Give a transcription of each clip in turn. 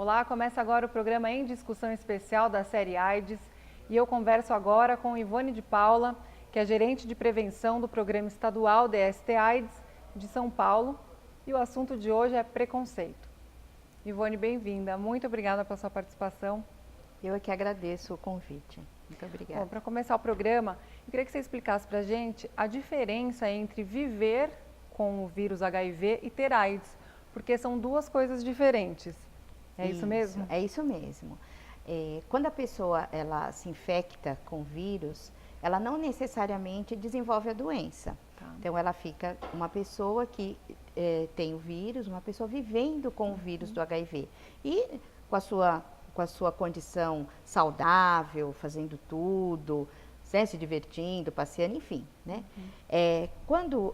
Olá, começa agora o programa Em Discussão Especial da série AIDS e eu converso agora com Ivone de Paula, que é gerente de prevenção do Programa Estadual DST-AIDS de São Paulo, e o assunto de hoje é preconceito. Ivone, bem-vinda. Muito obrigada pela sua participação. Eu é que agradeço o convite. Muito obrigada. Bom, para começar o programa, eu queria que você explicasse para a gente a diferença entre viver com o vírus HIV e ter AIDS, porque são duas coisas diferentes. É isso mesmo? É isso mesmo. Quando a pessoa ela se infecta com o vírus, ela não necessariamente desenvolve a doença. Tá. Então, ela fica uma pessoa que tem o vírus, uma pessoa vivendo com o vírus do HIV. E com a sua condição saudável, fazendo tudo, né, se divertindo, passeando, enfim, né? Quando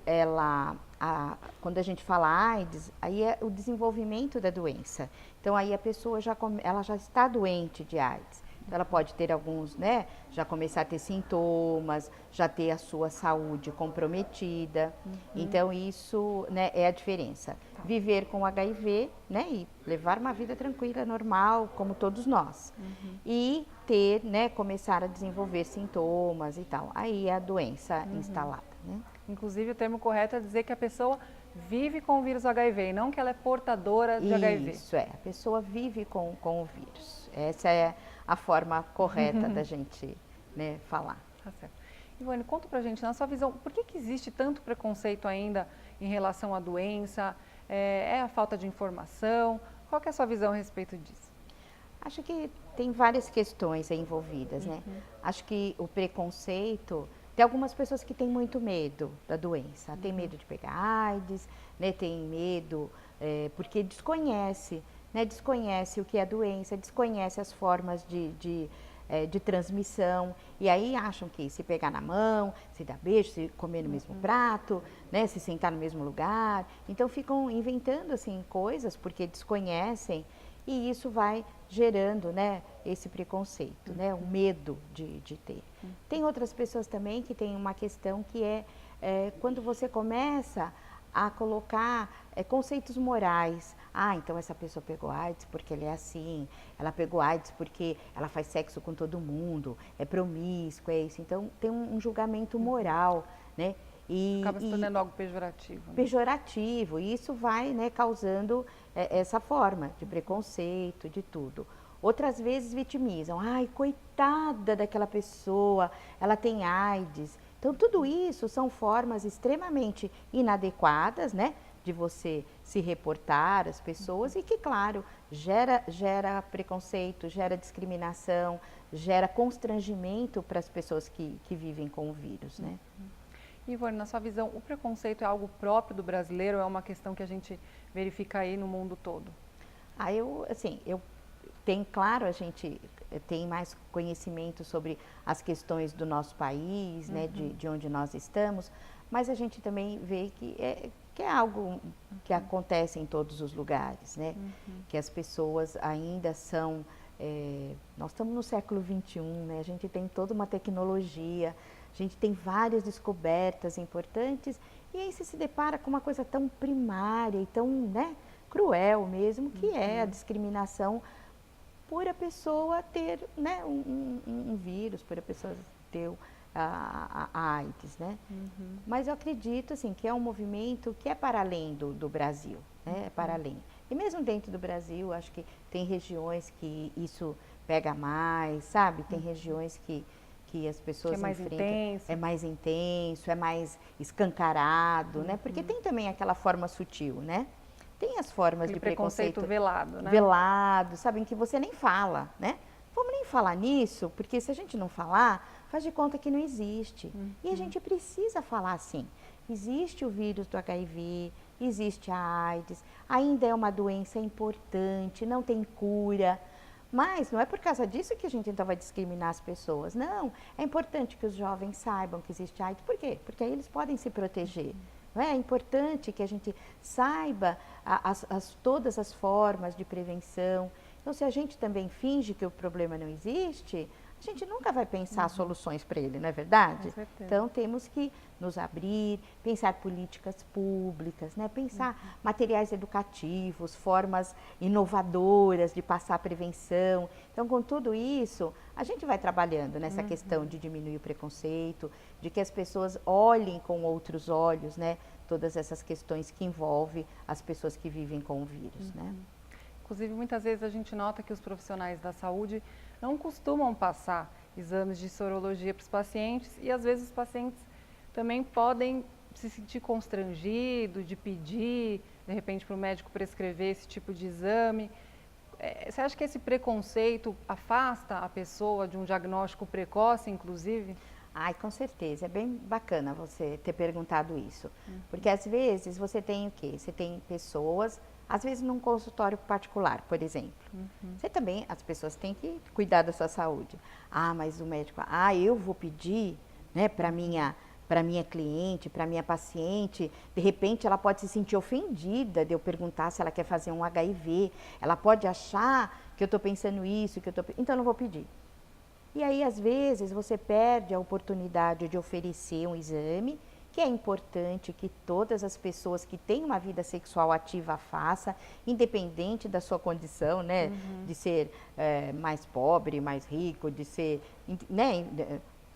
quando a gente fala AIDS, aí é o desenvolvimento da doença. Então aí a pessoa ela já está doente de AIDS. Então, ela pode ter alguns, né, já começar a ter sintomas, já ter a sua saúde comprometida. Então isso, né, é a diferença. Viver com HIV, né, e levar uma vida tranquila, normal, como todos nós. E ter, né, começar a desenvolver sintomas e tal. Aí é a doença instalada, né? Inclusive, o termo correto é dizer que a pessoa vive com o vírus HIV e não que ela é portadora de HIV. Isso a pessoa vive com o vírus. Essa é a forma correta da gente, né, falar. Tá certo. Ivone, conta pra gente, na sua visão, por que existe tanto preconceito ainda em relação à doença? É a falta de informação? Qual que é a sua visão a respeito disso? Acho que tem várias questões aí envolvidas, né? Acho que o preconceito, tem algumas pessoas que têm muito medo da doença, tem medo de pegar AIDS, né? Tem medo porque desconhece, né? Desconhece o que é a doença, desconhece as formas de transmissão, e aí acham que se pegar na mão, se dar beijo, se comer no mesmo prato, né, se sentar no mesmo lugar, então ficam inventando assim coisas porque desconhecem, e isso vai gerando, né, esse preconceito, né, o medo de ter. Tem outras pessoas também que têm uma questão que quando você começa a colocar conceitos morais. Ah, então essa pessoa pegou AIDS porque ele é assim, ela pegou AIDS porque ela faz sexo com todo mundo, é promíscua, é isso. Então tem um julgamento moral, né? Acaba se tornando algo pejorativo. Né? Pejorativo, e isso vai, né, causando essa forma de preconceito, de tudo. Outras vezes vitimizam. Ai, coitada daquela pessoa, ela tem AIDS. Então, tudo isso são formas extremamente inadequadas, né, de você se reportar às pessoas e que, claro, gera preconceito, gera discriminação, gera constrangimento para as pessoas que vivem com o vírus, né. Ivone, na sua visão, o preconceito é algo próprio do brasileiro ou é uma questão que a gente verifica aí no mundo todo? Claro, a gente tem mais conhecimento sobre as questões do nosso país, né, de onde nós estamos, mas a gente também vê que é algo que acontece em todos os lugares, né, que as pessoas ainda são, nós estamos no século XXI, né, a gente tem toda uma tecnologia, a gente tem várias descobertas importantes, e aí você se depara com uma coisa tão primária e tão, né, cruel mesmo, que é a discriminação por a pessoa ter, né, um vírus, por a pessoa ter a AIDS, né? Mas eu acredito, assim, que é um movimento que é para além do Brasil, né? É para além. E mesmo dentro do Brasil, acho que tem regiões que isso pega mais, sabe? Tem regiões que as pessoas que é mais enfrentam. Intenso. É mais intenso, é mais escancarado, né? Porque tem também aquela forma sutil, né? Tem as formas Aquele de preconceito velado, né? Velado, sabe, em que você nem fala, né? Vamos nem falar nisso, porque se a gente não falar, faz de conta que não existe. E a gente precisa falar assim. Existe o vírus do HIV, existe a AIDS, ainda é uma doença importante, não tem cura. Mas não é por causa disso que a gente então vai discriminar as pessoas. Não, é importante que os jovens saibam que existe AIDS. Por quê? Porque aí eles podem se proteger. Não é? É importante que a gente saiba todas as formas de prevenção. Então, se a gente também finge que o problema não existe, a gente nunca vai pensar soluções para ele, não é verdade? Com certeza. Então, temos que nos abrir, pensar políticas públicas, né? Pensar materiais educativos, formas inovadoras de passar a prevenção. Então, com tudo isso, a gente vai trabalhando nessa questão de diminuir o preconceito, de que as pessoas olhem com outros olhos, né? Todas essas questões que envolvem as pessoas que vivem com o vírus, né? Inclusive, muitas vezes a gente nota que os profissionais da saúde não costumam passar exames de sorologia para os pacientes e às vezes os pacientes também podem se sentir constrangidos de pedir, de repente, para o médico prescrever esse tipo de exame. Você acha que esse preconceito afasta a pessoa de um diagnóstico precoce, inclusive? Ai, com certeza, é bem bacana você ter perguntado isso, porque às vezes você tem o quê? Você tem pessoas, às vezes num consultório particular, por exemplo, você também, as pessoas têm que cuidar da sua saúde. Ah, mas o médico, eu vou pedir, né, para minha cliente, para minha paciente, de repente ela pode se sentir ofendida de eu perguntar se ela quer fazer um HIV, ela pode achar que eu estou pensando isso, então eu não vou pedir. E aí, às vezes, você perde a oportunidade de oferecer um exame, que é importante que todas as pessoas que têm uma vida sexual ativa façam, independente da sua condição, né? De ser mais pobre, mais rico, de ser, né?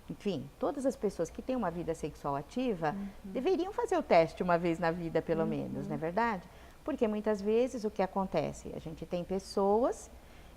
Enfim, todas as pessoas que têm uma vida sexual ativa deveriam fazer o teste uma vez na vida, pelo menos, não é verdade? Porque muitas vezes o que acontece? A gente tem pessoas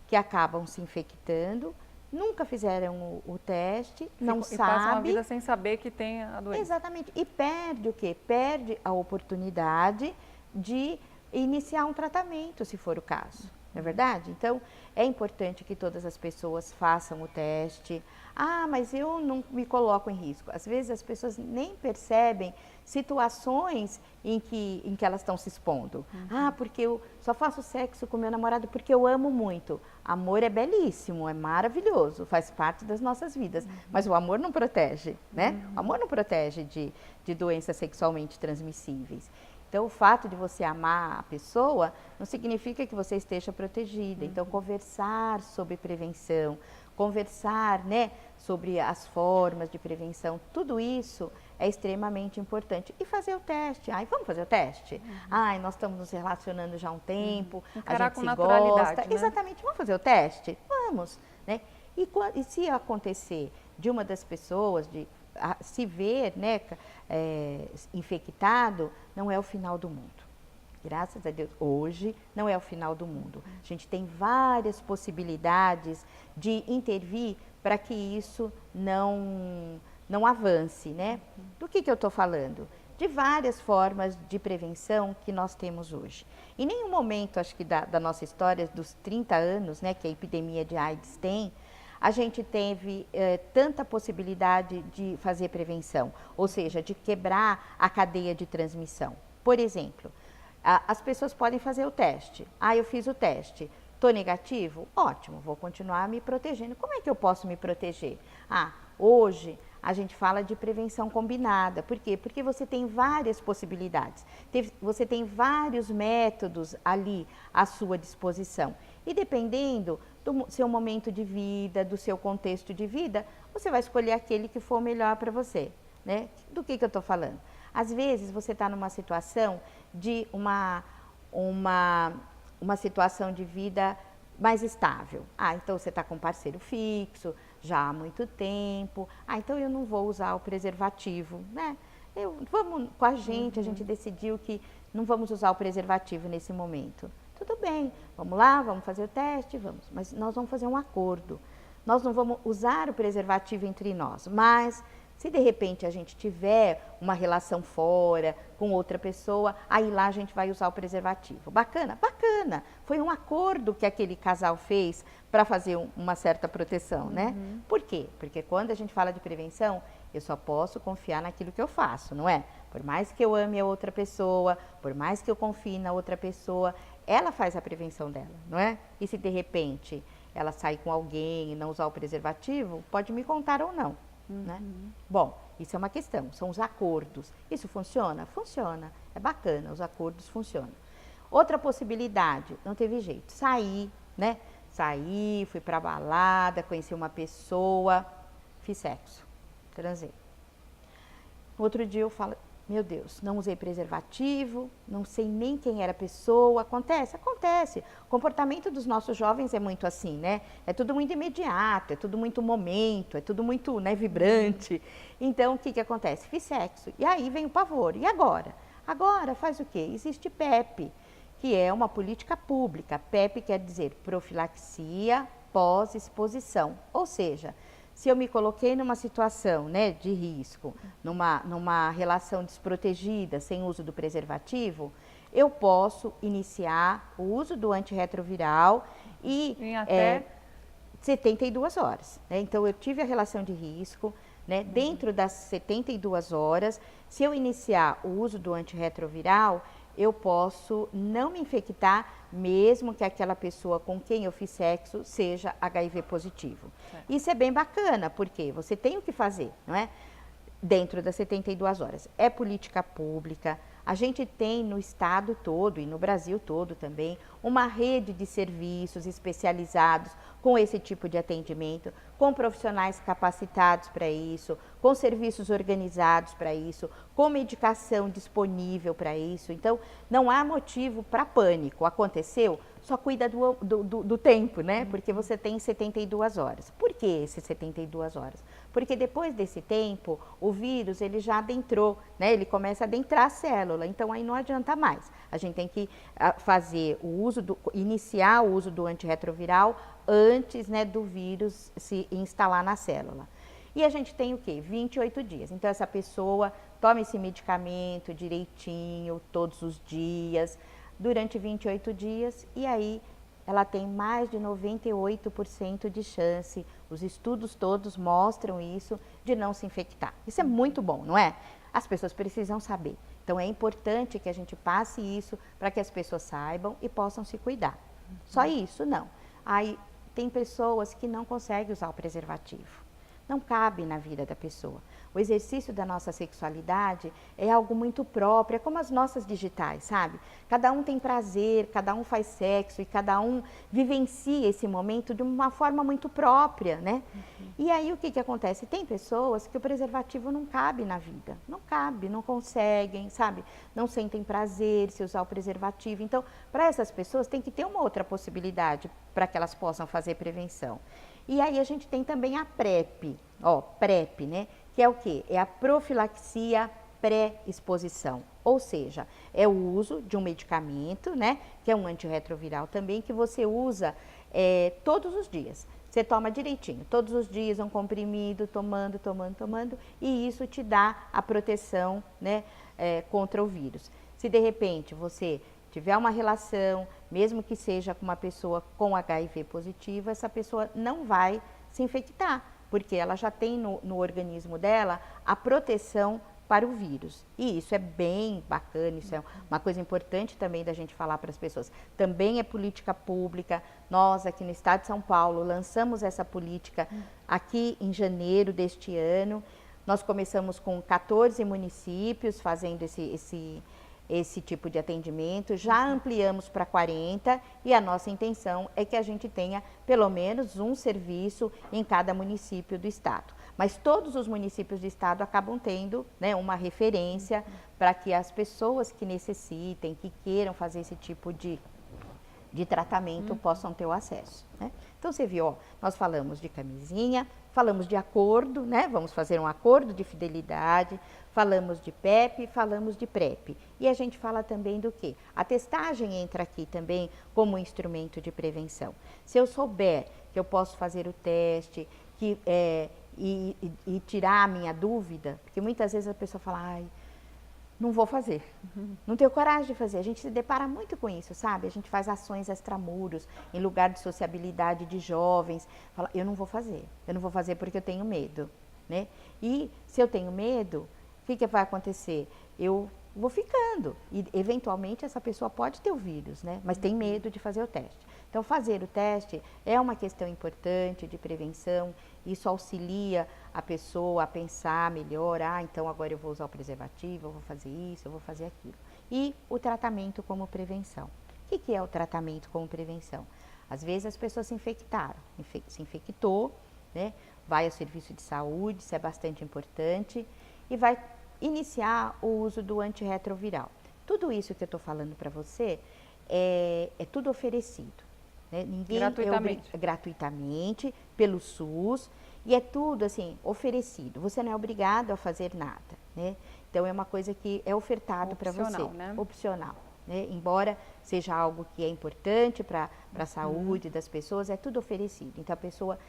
que acabam se infectando, nunca fizeram o teste, não sabe. E passam a vida sem saber que tem a doença. Exatamente. E perde o quê? Perde a oportunidade de iniciar um tratamento, se for o caso. Não é verdade? Então, é importante que todas as pessoas façam o teste. Ah, mas eu não me coloco em risco. Às vezes as pessoas nem percebem situações em que elas estão se expondo. Ah, porque eu só faço sexo com meu namorado porque eu amo muito. Amor é belíssimo, é maravilhoso, faz parte das nossas vidas. Mas o amor não protege, né? O amor não protege de doenças sexualmente transmissíveis. Então, o fato de você amar a pessoa não significa que você esteja protegida. Então, conversar sobre prevenção, conversar, né, sobre as formas de prevenção, tudo isso é extremamente importante. E fazer o teste. Vamos fazer o teste? Nós estamos nos relacionando já há um tempo, Encarar a gente com se naturalidade, gosta. né? Exatamente, vamos fazer o teste? Vamos, né? E se acontecer de uma das pessoas, se ver, né, infectado, não é o final do mundo. Graças a Deus, hoje não é o final do mundo. A gente tem várias possibilidades de intervir para que isso não avance, né? Do que eu estou falando? De várias formas de prevenção que nós temos hoje. Em nenhum momento, acho que da nossa história, dos 30 anos, né, que a epidemia de AIDS tem, a gente teve tanta possibilidade de fazer prevenção, ou seja, de quebrar a cadeia de transmissão. Por exemplo, as pessoas podem fazer o teste. Eu fiz o teste, estou negativo? Ótimo, vou continuar me protegendo. Como é que eu posso me proteger? Hoje a gente fala de prevenção combinada. Por quê? Porque você tem várias possibilidades. Você tem vários métodos ali à sua disposição. E dependendo do seu momento de vida, do seu contexto de vida, você vai escolher aquele que for melhor para você, né? Do que eu estou falando? Às vezes você está numa situação de uma situação de vida mais estável. Então você está com um parceiro fixo, já há muito tempo. Então eu não vou usar o preservativo, né? Vamos com a gente decidiu que não vamos usar o preservativo nesse momento. Tudo bem, vamos lá, vamos fazer o teste, vamos. Mas nós vamos fazer um acordo. Nós não vamos usar o preservativo entre nós, mas se de repente a gente tiver uma relação fora com outra pessoa, aí lá a gente vai usar o preservativo. Bacana? Bacana! Foi um acordo que aquele casal fez para fazer uma certa proteção, né? Por quê? Porque quando a gente fala de prevenção, eu só posso confiar naquilo que eu faço, não é? Por mais que eu ame a outra pessoa, por mais que eu confie na outra pessoa, ela faz a prevenção dela, não é? E se de repente ela sair com alguém e não usar o preservativo, pode me contar ou não, né? Bom, isso é uma questão, são os acordos. Isso funciona? Funciona, é bacana, os acordos funcionam. Outra possibilidade, não teve jeito, sair, né? saí, fui pra balada, conheci uma pessoa, fiz sexo, transei. Outro dia eu falo, meu Deus, não usei preservativo, não sei nem quem era a pessoa. Acontece, acontece. O comportamento dos nossos jovens é muito assim, né? É tudo muito imediato, é tudo muito momento, é tudo muito, né, vibrante. Então, o que que acontece? Fiz sexo. E aí vem o pavor. E agora? Agora faz o quê? Existe PEP, que é uma política pública. PEP quer dizer profilaxia pós-exposição. Ou seja, se eu me coloquei numa situação, né, de risco, numa relação desprotegida, sem uso do preservativo, eu posso iniciar o uso do antirretroviral Em até 72 horas. Né? Então, eu tive a relação de risco, né? Dentro das 72 horas, se eu iniciar o uso do antirretroviral, eu posso não me infectar, mesmo que aquela pessoa com quem eu fiz sexo seja HIV positivo. Isso é bem bacana, porque você tem o que fazer, não é? Dentro das 72 horas. É política pública. A gente tem no estado todo e no Brasil todo também uma rede de serviços especializados com esse tipo de atendimento, com profissionais capacitados para isso, com serviços organizados para isso, com medicação disponível para isso. Então, não há motivo para pânico. Aconteceu? Só cuida do tempo, né? Porque você tem 72 horas. Por que esses 72 horas? Porque depois desse tempo, o vírus ele já adentrou, né? Ele começa a adentrar a célula, então aí não adianta mais. A gente tem que fazer o uso iniciar o uso do antirretroviral antes, né, do vírus se instalar na célula. E a gente tem o quê? 28 dias. Então essa pessoa toma esse medicamento direitinho, todos os dias, durante 28 dias, e aí ela tem mais de 98% de chance, os estudos todos mostram isso, de não se infectar. Isso é muito bom, não é? As pessoas precisam saber. Então é importante que a gente passe isso para que as pessoas saibam e possam se cuidar. Só isso, não. Aí tem pessoas que não conseguem usar o preservativo. Não cabe na vida da pessoa. O exercício da nossa sexualidade é algo muito próprio, é como as nossas digitais, sabe? Cada um tem prazer, cada um faz sexo e cada um vivencia esse momento de uma forma muito própria, né? E aí o que que acontece? Tem pessoas que o preservativo não cabe na vida, não cabe, não conseguem, sabe? Não sentem prazer se usar o preservativo. Então, para essas pessoas tem que ter uma outra possibilidade para que elas possam fazer prevenção. E aí a gente tem também a PrEP, PrEP, né? Que é o quê? É a profilaxia pré-exposição, ou seja, é o uso de um medicamento, né? Que é um antirretroviral também, que você usa todos os dias. Você toma direitinho, todos os dias um comprimido, tomando, e isso te dá a proteção, né, contra o vírus. Se de repente você tiver uma relação, mesmo que seja com uma pessoa com HIV positivo, essa pessoa não vai se infectar, porque ela já tem no organismo dela a proteção para o vírus. E isso é bem bacana, isso é uma coisa importante também da gente falar para as pessoas. Também é política pública. Nós aqui no estado de São Paulo lançamos essa política aqui em janeiro deste ano. Nós começamos com 14 municípios fazendo esse tipo de atendimento, já ampliamos para 40 e a nossa intenção é que a gente tenha pelo menos um serviço em cada município do estado. Mas todos os municípios do estado acabam tendo, né, uma referência para que as pessoas que necessitem, que queiram fazer esse tipo de tratamento possam ter o acesso, né? Então você viu, nós falamos de camisinha, falamos de acordo, né? Vamos fazer um acordo de fidelidade, falamos de PEP, falamos de PrEP. E a gente fala também do quê? A testagem entra aqui também como instrumento de prevenção. Se eu souber que eu posso fazer o teste e tirar a minha dúvida, porque muitas vezes a pessoa fala, ai, não vou fazer, não tenho coragem de fazer. A gente se depara muito com isso, sabe? A gente faz ações extramuros, em lugar de sociabilidade de jovens. Fala, eu não vou fazer porque eu tenho medo, né? E se eu tenho medo, o que vai acontecer? Eu vou ficando e eventualmente essa pessoa pode ter o vírus, né? Mas tem medo de fazer o teste. Então, fazer o teste é uma questão importante de prevenção, isso auxilia a pessoa a pensar melhor, então agora eu vou usar o preservativo, eu vou fazer isso, eu vou fazer aquilo. E o tratamento como prevenção. O que é o tratamento como prevenção? Às vezes as pessoas se infectaram, se infectou, né? Vai ao serviço de saúde, isso é bastante importante, e vai iniciar o uso do antirretroviral. Tudo isso que eu estou falando para você é tudo oferecido. Né? Ninguém gratuitamente pelo SUS, e é tudo assim oferecido. Você não é obrigado a fazer nada, né? Então é uma coisa que é ofertado para você, né? opcional. Né? Embora seja algo que é importante para a saúde das pessoas, é tudo oferecido. Então a pessoa,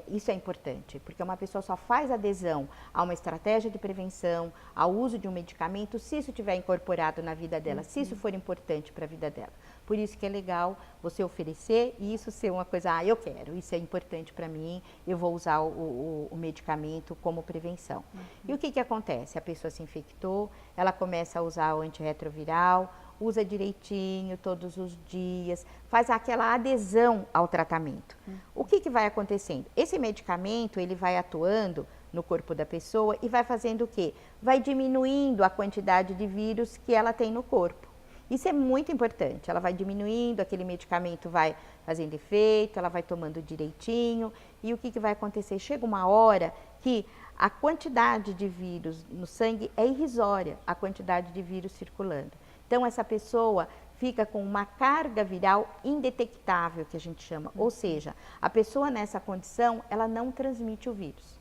isso é importante, porque uma pessoa só faz adesão a uma estratégia de prevenção, ao uso de um medicamento, se isso estiver incorporado na vida dela, se isso for importante para a vida dela. Por isso que é legal você oferecer e isso ser uma coisa, eu quero, isso é importante para mim, eu vou usar o medicamento como prevenção. E o que acontece? A pessoa se infectou, ela começa a usar o antirretroviral, usa direitinho todos os dias, faz aquela adesão ao tratamento. O que vai acontecendo? Esse medicamento, ele vai atuando no corpo da pessoa e vai fazendo o quê? Vai diminuindo a quantidade de vírus que ela tem no corpo. Isso é muito importante, ela vai diminuindo, aquele medicamento vai fazendo efeito, ela vai tomando direitinho, e o que vai acontecer? Chega uma hora que a quantidade de vírus no sangue é irrisória, a quantidade de vírus circulando. Então, essa pessoa fica com uma carga viral indetectável, que a gente chama, ou seja, a pessoa nessa condição, ela não transmite o vírus.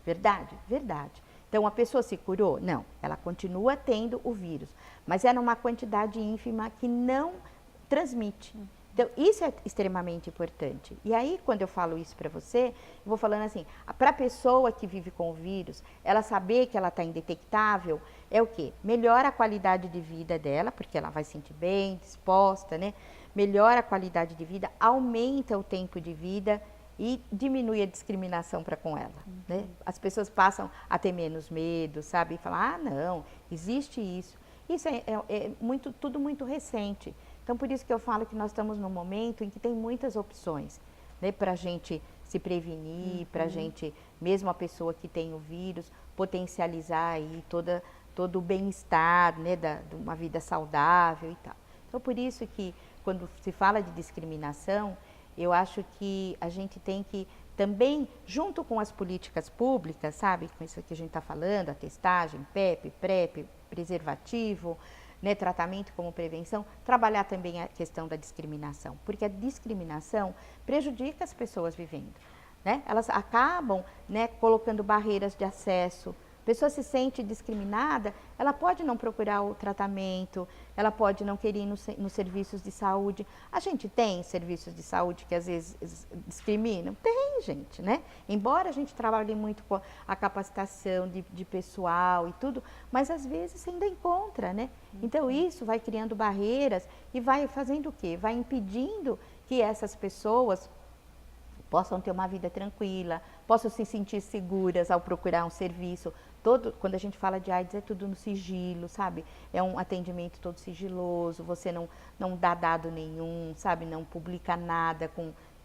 Verdade? Verdade. Então, a pessoa se curou? Não, ela continua tendo o vírus, mas é numa quantidade ínfima que não transmite. Então, isso é extremamente importante. E aí, quando eu falo isso para você, eu vou falando assim, para a pessoa que vive com o vírus, ela saber que ela está indetectável, é o quê? Melhora a qualidade de vida dela, porque ela vai se sentir bem, disposta, né? Melhora a qualidade de vida, aumenta o tempo de vida e diminui a discriminação para com ela, né? As pessoas passam a ter menos medo, sabe? E falar, não, existe isso. Isso é tudo muito recente. Então, por isso que eu falo que nós estamos num momento em que tem muitas opções, né? Para a gente se prevenir, para a gente, mesmo a pessoa que tem o vírus, potencializar aí todo o bem-estar, né? De uma vida saudável e tal. Então, por isso que quando se fala de discriminação, eu acho que a gente tem que também, junto com as políticas públicas, sabe, com isso que a gente está falando, a testagem, PEP, PrEP, preservativo, né, tratamento como prevenção, trabalhar também a questão da discriminação, porque a discriminação prejudica as pessoas vivendo, né? Elas acabam, né, colocando barreiras de acesso. A pessoa se sente discriminada, ela pode não procurar o tratamento, ela pode não querer ir nos serviços de saúde. A gente tem serviços de saúde que às vezes discriminam? Tem, gente, né? Embora a gente trabalhe muito com a capacitação de pessoal e tudo, mas às vezes você ainda encontra, né? Então isso vai criando barreiras e vai fazendo o quê? Vai impedindo que essas pessoas possam ter uma vida tranquila, possam se sentir seguras ao procurar um serviço. Quando a gente fala de AIDS, é tudo no sigilo, sabe? É um atendimento todo sigiloso, você não dá dado nenhum, sabe? Não publica nada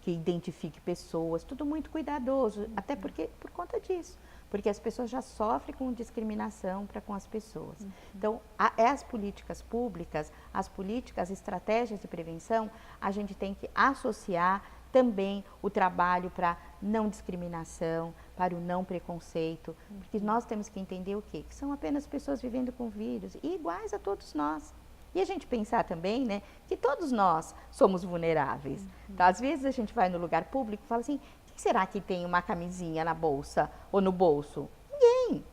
que identifique pessoas, tudo muito cuidadoso, até porque por conta disso. Porque as pessoas já sofrem com discriminação para com as pessoas. Então, as políticas públicas, as estratégias de prevenção, a gente tem que associar também o trabalho para não discriminação, para o não preconceito, porque nós temos que entender o quê? Que são apenas pessoas vivendo com vírus e iguais a todos nós. E a gente pensar também, né, que todos nós somos vulneráveis. Então, às vezes a gente vai no lugar público e fala assim, quem será que tem uma camisinha na bolsa ou no bolso? Ninguém.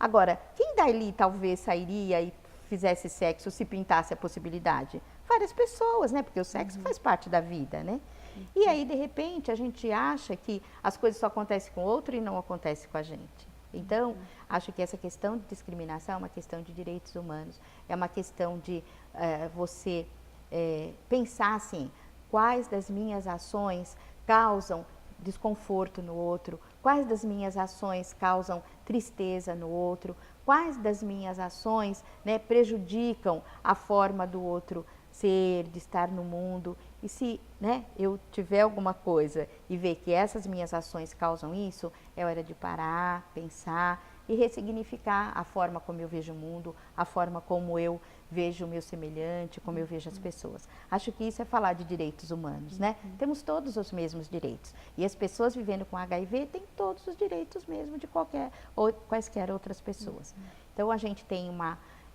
Agora, quem dali talvez sairia e fizesse sexo se pintasse a possibilidade? Várias pessoas, né, porque o sexo faz parte da vida, né? E aí, de repente, a gente acha que as coisas só acontecem com o outro e não acontecem com a gente. Então, acho que essa questão de discriminação é uma questão de direitos humanos, é uma questão de você pensar assim, quais das minhas ações causam desconforto no outro, quais das minhas ações causam tristeza no outro, quais das minhas ações, né, prejudicam a forma do outro ser, de estar no mundo. E se, né, eu tiver alguma coisa e ver que essas minhas ações causam isso, é hora de parar, pensar e ressignificar a forma como eu vejo o mundo, a forma como eu vejo o meu semelhante, como eu vejo as pessoas. Acho que isso é falar de direitos humanos, né? Temos todos os mesmos direitos. E as pessoas vivendo com HIV têm todos os direitos mesmo de quaisquer outras pessoas. Então, a gente tem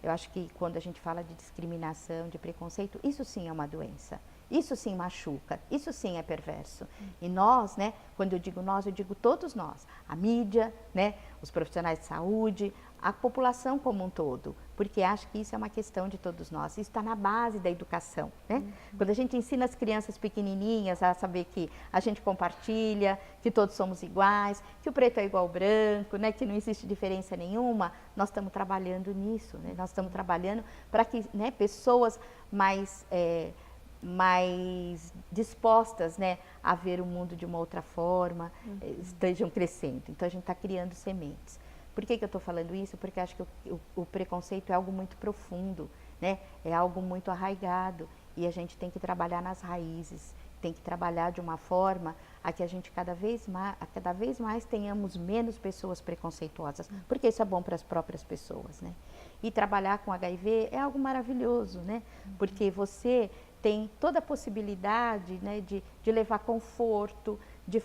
eu acho que quando a gente fala de discriminação, de preconceito, isso sim é uma doença. Isso sim machuca, isso sim é perverso. E nós, né, quando eu digo nós, eu digo todos nós. A mídia, né, os profissionais de saúde, a população como um todo. Porque acho que isso é uma questão de todos nós. Isso está na base da educação, né? Quando a gente ensina as crianças pequenininhas a saber que a gente compartilha, que todos somos iguais, que o preto é igual ao branco, né, que não existe diferença nenhuma, nós estamos trabalhando nisso, né? Nós estamos trabalhando para que, né, pessoas mais dispostas, né, a ver o mundo de uma outra forma, estejam crescendo. Então, a gente está criando sementes. Por que eu estou falando isso? Porque acho que o preconceito é algo muito profundo, né? É algo muito arraigado e a gente tem que trabalhar nas raízes, tem que trabalhar de uma forma a que a gente cada vez mais tenhamos menos pessoas preconceituosas, porque isso é bom para as próprias pessoas, né? E trabalhar com HIV é algo maravilhoso, né? Porque você tem toda a possibilidade, né, de levar conforto, de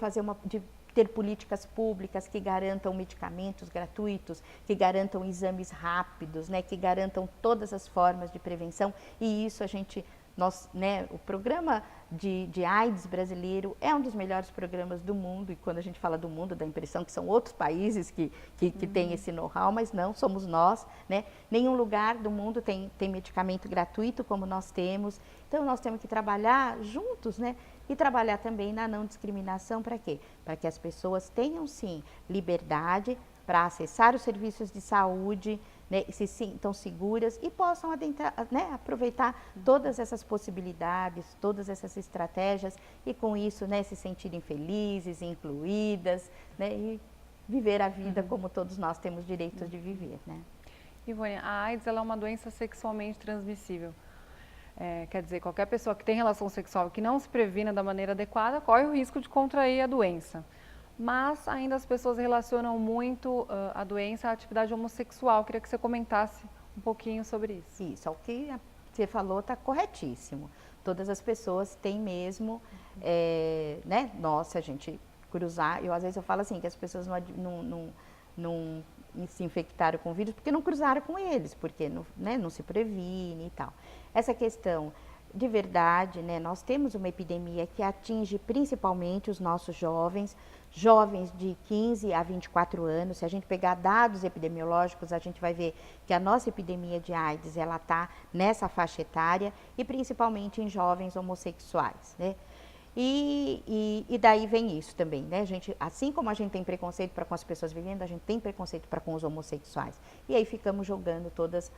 ter políticas públicas que garantam medicamentos gratuitos, que garantam exames rápidos, né, que garantam todas as formas de prevenção. E isso né, o programa de AIDS brasileiro é um dos melhores programas do mundo, e quando a gente fala do mundo, dá a impressão que são outros países que têm esse know-how, mas não, somos nós, né? Nenhum lugar do mundo tem medicamento gratuito como nós temos, então nós temos que trabalhar juntos, né? E trabalhar também na não discriminação, para quê? Para que as pessoas tenham, sim, liberdade para acessar os serviços de saúde, né, se sintam seguras e possam né, aproveitar todas essas possibilidades, todas essas estratégias e com isso, né, se sentirem felizes, incluídas, né, e viver a vida como todos nós temos direito de viver, né? Ivone, a AIDS ela é uma doença sexualmente transmissível. Quer dizer, qualquer pessoa que tem relação sexual que não se previna da maneira adequada corre o risco de contrair a doença. Mas ainda as pessoas relacionam muito a doença à atividade homossexual. Queria que você comentasse um pouquinho sobre isso. Isso, o que você falou está corretíssimo. Todas as pessoas têm mesmo, né? Nossa, a gente cruzar, às vezes eu falo assim, que as pessoas não se infectaram com o vírus porque não cruzaram com eles, porque né, não se previne e tal. Essa questão de verdade, né, nós temos uma epidemia que atinge principalmente os nossos jovens de 15 a 24 anos. Se a gente pegar dados epidemiológicos, a gente vai ver que a nossa epidemia de AIDS, ela está nessa faixa etária e principalmente em jovens homossexuais, né? E daí vem isso também, né? Assim como a gente tem preconceito para com as pessoas vivendo, a gente tem preconceito para com os homossexuais. E aí ficamos jogando todas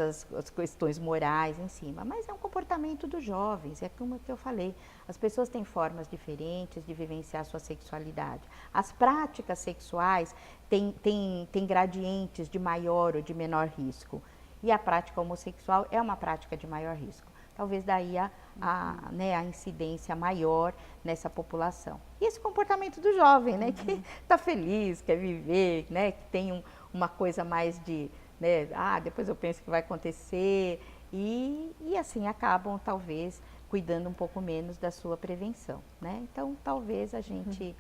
as questões morais em cima. Mas é um comportamento dos jovens, é como que eu falei. As pessoas têm formas diferentes de vivenciar a sua sexualidade. As práticas sexuais têm gradientes de maior ou de menor risco. E a prática homossexual é uma prática de maior risco. Talvez daí a incidência maior nessa população. E esse comportamento do jovem, né, que está feliz, quer viver, né, que tem uma coisa mais de, né, depois eu penso que vai acontecer, e assim acabam talvez cuidando um pouco menos da sua prevenção, né? Então talvez a gente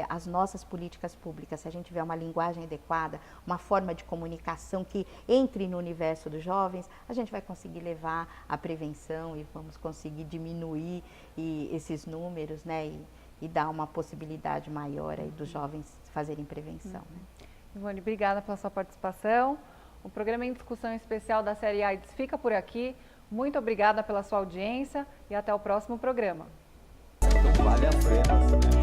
as nossas políticas públicas, se a gente tiver uma linguagem adequada, uma forma de comunicação que entre no universo dos jovens, a gente vai conseguir levar a prevenção e vamos conseguir diminuir esses números, né, e dar uma possibilidade maior aí dos jovens fazerem prevenção. Né? Ivone, obrigada pela sua participação. O programa em discussão especial da série AIDS fica por aqui. Muito obrigada pela sua audiência e até o próximo programa. Então vale a pena, né?